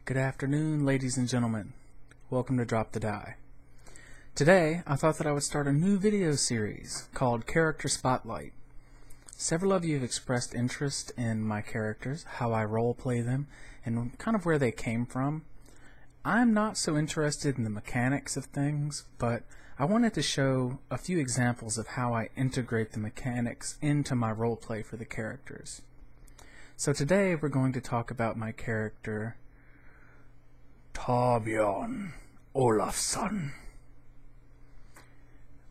Good afternoon, ladies and gentlemen. Welcome to Drop the Die. Today, I thought that I would start a new video series called Character Spotlight. Several of you have expressed interest in my characters, how I roleplay them, and kind of where they came from. I'm not so interested in the mechanics of things, but I wanted to show a few examples of how I integrate the mechanics into my roleplay for the characters. So today, we're going to talk about my character, Torbjorn Olafson.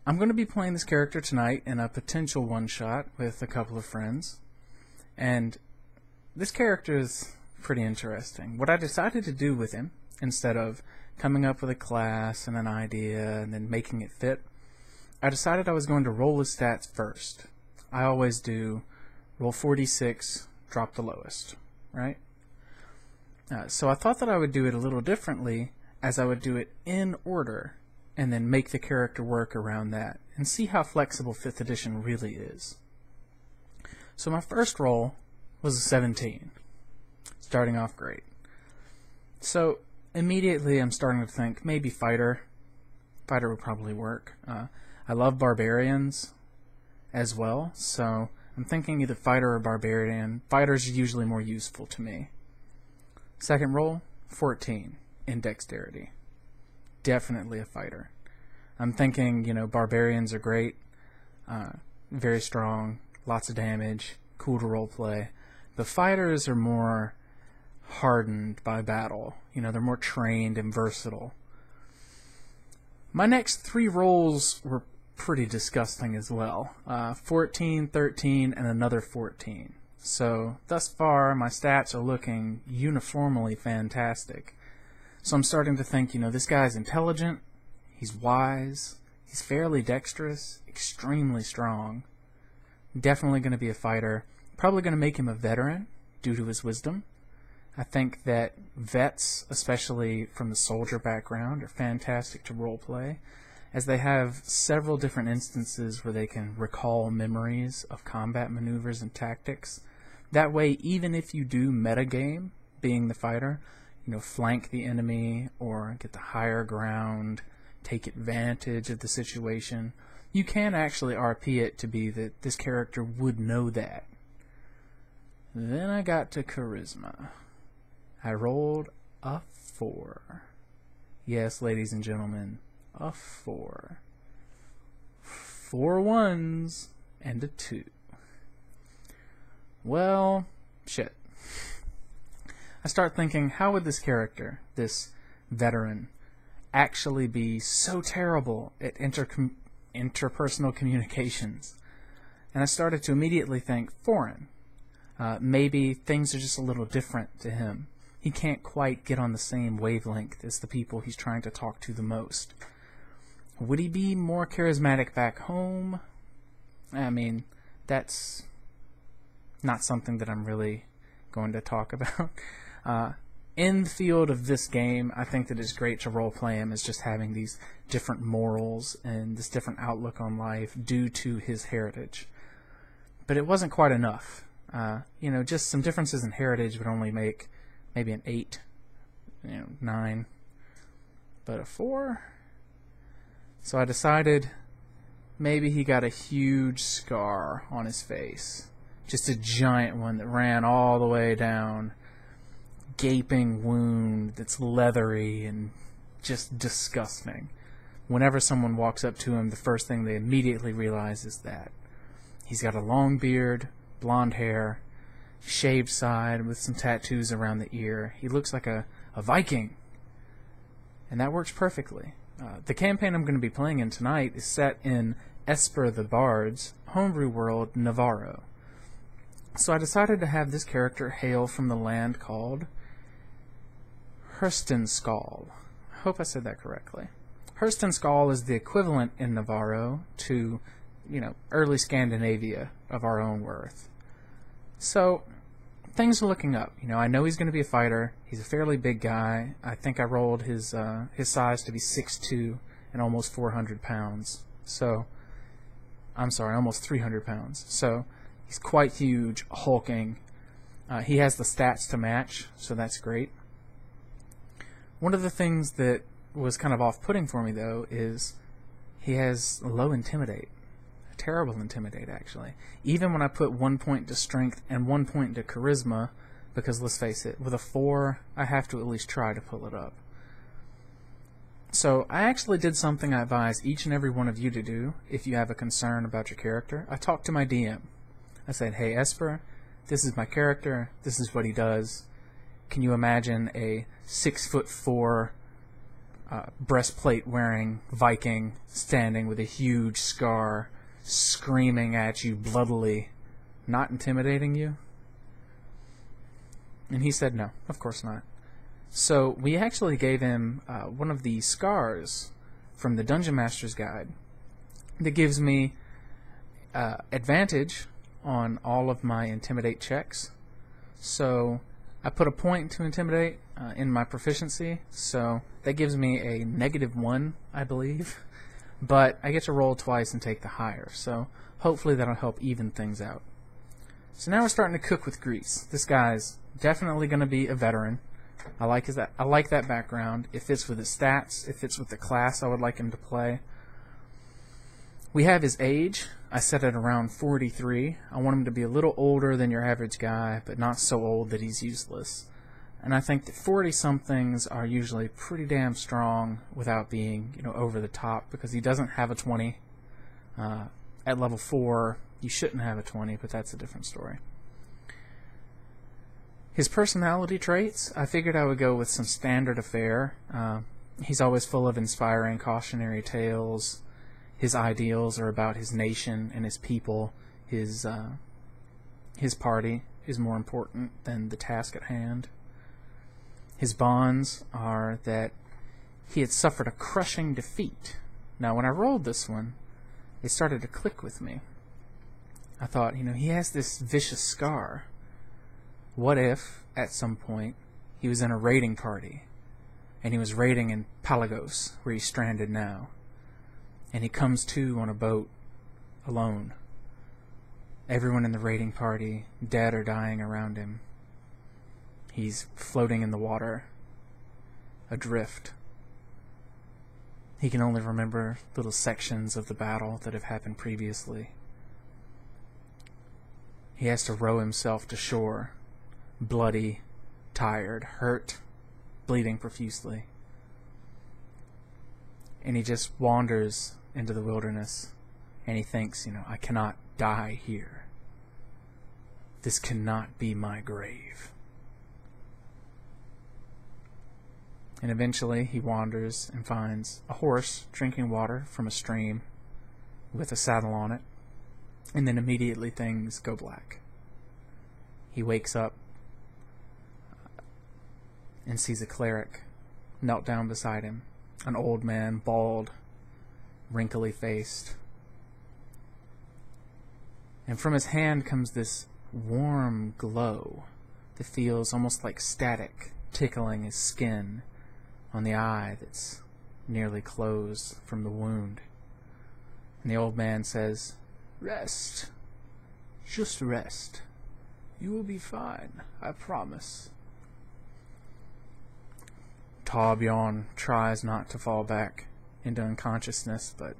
I'm going to be playing this character tonight in a potential one-shot with a couple of friends, and this character is pretty interesting. What I decided to do with him, instead of coming up with a class and an idea and then making it fit, I decided I was going to roll his stats first. I always do roll 46, drop the lowest, right? So I thought that I would do it a little differently, as I would do it in order and then make the character work around that and see how flexible 5th edition really is. So my first roll was a 17, starting off great. So immediately I'm starting to think maybe fighter. Fighter would probably work. I love barbarians as well, so I'm thinking either fighter or barbarian. Fighter's usually more useful to me. Second roll, 14 in dexterity. Definitely a fighter. I'm thinking, barbarians are great, very strong, lots of damage, cool to roleplay. The fighters are more hardened by battle. They're more trained and versatile. My next 3 rolls were pretty disgusting as well. 14, 13, and another 14. So, thus far, my stats are looking uniformly fantastic. So I'm starting to think, this guy's intelligent, he's wise, he's fairly dexterous, extremely strong. Definitely going to be a fighter. Probably going to make him a veteran due to his wisdom. I think that vets, especially from the soldier background, are fantastic to roleplay, as they have several different instances where they can recall memories of combat maneuvers and tactics. That way, even if you do metagame, being the fighter, flank the enemy or get the higher ground, take advantage of the situation, you can actually RP it to be that this character would know that. Then I got to charisma. I rolled a 4. Yes, ladies and gentlemen, a 4. 4 1s and a 2. Well, shit. I start thinking, how would this character, this veteran, actually be so terrible at interpersonal communications? And I started to immediately think foreign. Maybe things are just a little different to him. He can't quite get on the same wavelength as the people he's trying to talk to the most. Would he be more charismatic back home? I mean, that's not something that I'm really going to talk about. In the field of this game, I think that it's great to roleplay him as just having these different morals and this different outlook on life due to his heritage. But it wasn't quite enough. Just some differences in heritage would only make maybe an 8, 9, but a 4? So I decided maybe he got a huge scar on his face. Just a giant one that ran all the way down. Gaping wound that's leathery and just disgusting. Whenever someone walks up to him, the first thing they immediately realize is that. He's got a long beard, blonde hair, shaved side with some tattoos around the ear. He looks like a Viking. And that works perfectly. The campaign I'm going to be playing in tonight is set in Esper the Bard's homebrew world, Navarro. So I decided to have this character hail from the land called Herstenskal. I hope I said that correctly. Herstenskal is the equivalent in Navarro to, early Scandinavia of our own worth. So, things are looking up. I know he's going to be a fighter. He's a fairly big guy. I think I rolled his size to be 6'2" and almost 400 pounds. So, I'm sorry, almost 300 pounds. So, he's quite huge, hulking. He has the stats to match, so that's great. One of the things that was kind of off-putting for me, though, is he has low Intimidate. Terrible Intimidate, actually. Even when I put 1 point to Strength and 1 point to Charisma, because let's face it, with a 4, I have to at least try to pull it up. So I actually did something I advise each and every one of you to do if you have a concern about your character. I talked to my DM. I said, hey, Esper, this is my character. This is what he does. Can you imagine a 6'4" breastplate wearing Viking standing with a huge scar, screaming at you bloodily, not intimidating you? And he said no, of course not. So we actually gave him one of the scars from the Dungeon Master's Guide that gives me advantage on all of my Intimidate checks. So I put a point to Intimidate in my proficiency, so that gives me a -1, I believe. But I get to roll twice and take the higher, so hopefully that'll help even things out. So now we're starting to cook with grease. This guy's definitely going to be a veteran. I like that background. It fits with his stats. It fits with the class I would like him to play. We have his age. I set it around 43. I want him to be a little older than your average guy, but not so old that he's useless. And I think that 40-somethings are usually pretty damn strong without being, over the top, because he doesn't have a 20. At level 4, you shouldn't have a 20, but that's a different story. His personality traits, I figured I would go with some standard affair. He's always full of inspiring cautionary tales. His ideals are about his nation and his people. His party is more important than the task at hand. His bonds are that he had suffered a crushing defeat. Now, when I rolled this one, it started to click with me. I thought, he has this vicious scar. What if, at some point, he was in a raiding party, and he was raiding in Pelagos, where he's stranded now, and he comes to on a boat, alone. Everyone in the raiding party, dead or dying around him. He's floating in the water, adrift. He can only remember little sections of the battle that have happened previously. He has to row himself to shore, bloody, tired, hurt, bleeding profusely. And he just wanders into the wilderness, and he thinks, I cannot die here. This cannot be my grave. And eventually he wanders and finds a horse drinking water from a stream with a saddle on it, and then immediately things go black. He wakes up and sees a cleric knelt down beside him, an old man, bald, wrinkly faced. And from his hand comes this warm glow that feels almost like static tickling his skin on the eye that's nearly closed from the wound. And the old man says, "Rest. Just rest. You will be fine, I promise." Torbjorn tries not to fall back into unconsciousness, but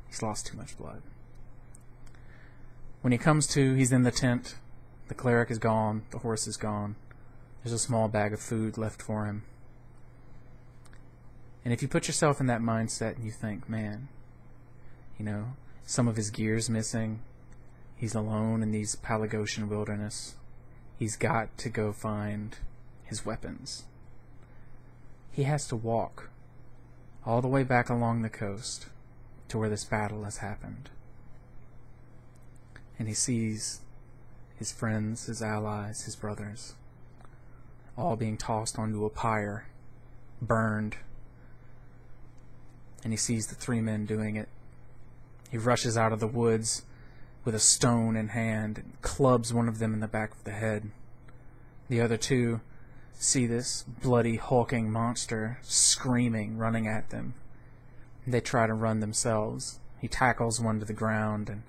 he's lost too much blood. When he comes to, he's in the tent. The cleric is gone. The horse is gone. There's a small bag of food left for him. And if you put yourself in that mindset and you think, man, some of his gear's missing. He's alone in these Pelagosian wilderness. He's got to go find his weapons. He has to walk all the way back along the coast to where this battle has happened. And he sees his friends, his allies, his brothers, all being tossed onto a pyre, burned. And he sees the 3 men doing it. He rushes out of the woods with a stone in hand and clubs one of them in the back of the head. The other 2 see this bloody, hulking monster screaming, running at them. They try to run themselves. He tackles one to the ground and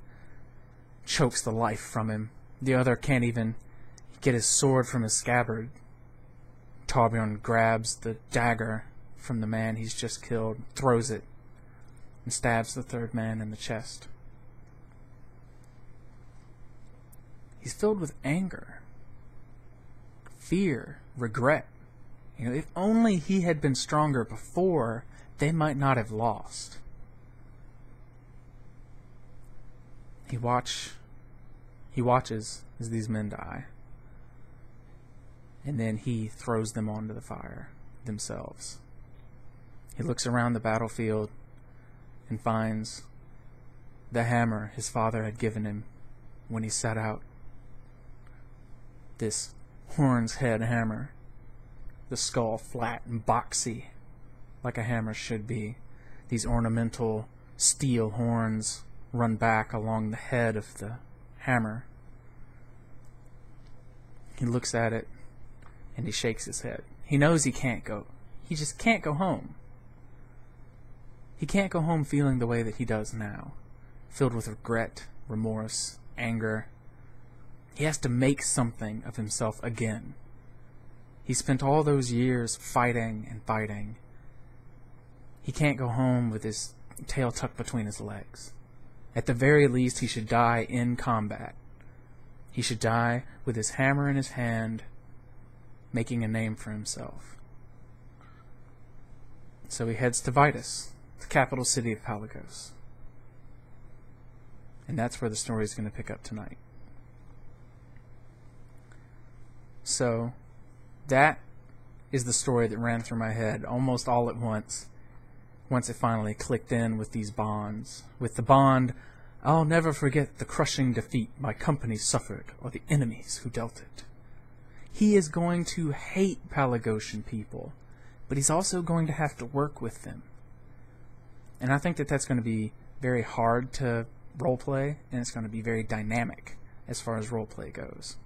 chokes the life from him. The other can't even get his sword from his scabbard. Torbjorn grabs the dagger from the man he's just killed, throws it, and stabs the third man in the chest. He's filled with anger, fear, regret. You know, if only he had been stronger before, they might not have lost. He watches as these men die, and then he throws them onto the fire themselves. He looks around the battlefield and finds the hammer his father had given him when he set out. This horn's head hammer, the skull flat and boxy like a hammer should be. These ornamental steel horns run back along the head of the hammer. He looks at it and he shakes his head. He knows he can't go. He just can't go home. He can't go home feeling the way that he does now, filled with regret, remorse, anger. He has to make something of himself again. He spent all those years fighting and fighting. He can't go home with his tail tucked between his legs. At the very least, he should die in combat. He should die with his hammer in his hand, making a name for himself. So he heads to Vitus, the capital city of Palagos. And that's where the story is going to pick up tonight. So, that is the story that ran through my head almost all at once it finally clicked in with these bonds. With the bond, "I'll never forget the crushing defeat my company suffered, or the enemies who dealt it." He is going to hate Palagosian people, but he's also going to have to work with them. And I think that that's going to be very hard to roleplay, and it's going to be very dynamic as far as roleplay goes.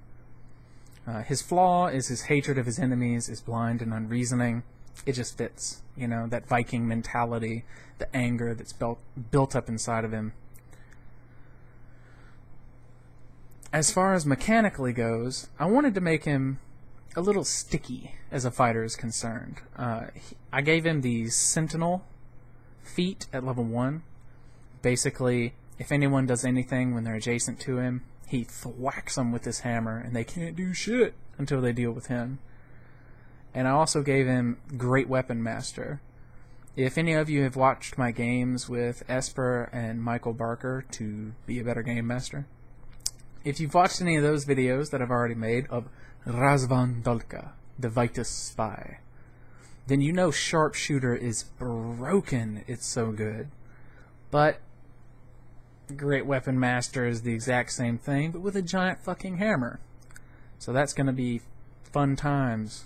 His flaw is his hatred of his enemies is blind and unreasoning. It just fits, you know, that Viking mentality, the anger that's built up inside of him. As far as mechanically goes, I wanted to make him a little sticky as a fighter is concerned. I gave him the Sentinel feat at level 1. Basically, if anyone does anything when they're adjacent to him, he thwacks them with his hammer, and they can't do shit until they deal with him. And I also gave him Great Weapon Master. If any of you have watched my games with Esper and Michael Barker to be a better game master, if you've watched any of those videos that I've already made of Razvan Dolka, the Vitus spy, then you know Sharpshooter is broken. It's so good. But Great Weapon Master is the exact same thing, but with a giant fucking hammer. So that's going to be fun times.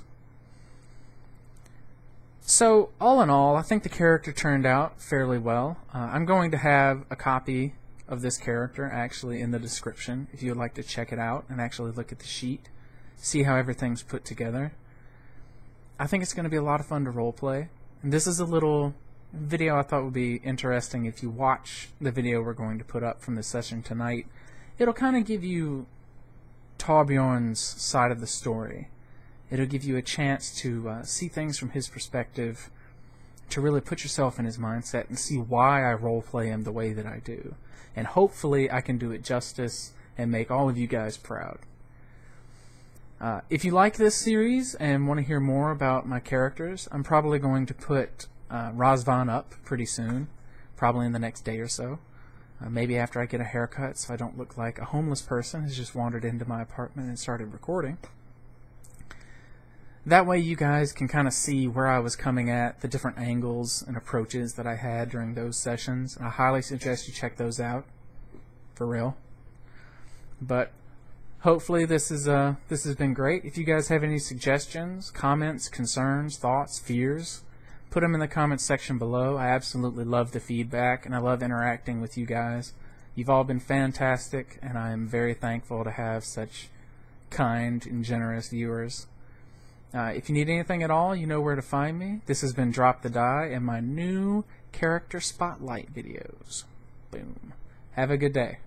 So, all in all, I think the character turned out fairly well. I'm going to have a copy of this character actually in the description if you would like to check it out and actually look at the sheet, see how everything's put together. I think it's going to be a lot of fun to roleplay. And this is a little video I thought would be interesting if you watch the video we're going to put up from the session tonight. It'll kind of give you Torbjorn's side of the story. It'll give you a chance to see things from his perspective, to really put yourself in his mindset and see why I roleplay him the way that I do. And hopefully I can do it justice and make all of you guys proud. If you like this series and want to hear more about my characters, I'm probably going to put Razvan up pretty soon, probably in the next day or so. Maybe after I get a haircut so I don't look like a homeless person who's just wandered into my apartment and started recording. That way you guys can kind of see where I was coming at, the different angles and approaches that I had during those sessions. And I highly suggest you check those out, for real. But hopefully this has been great. If you guys have any suggestions, comments, concerns, thoughts, fears, put them in the comments section below. I absolutely love the feedback, and I love interacting with you guys. You've all been fantastic, and I am very thankful to have such kind and generous viewers. If you need anything at all, you know where to find me. This has been Drop the Die and my new character spotlight videos. Boom. Have a good day.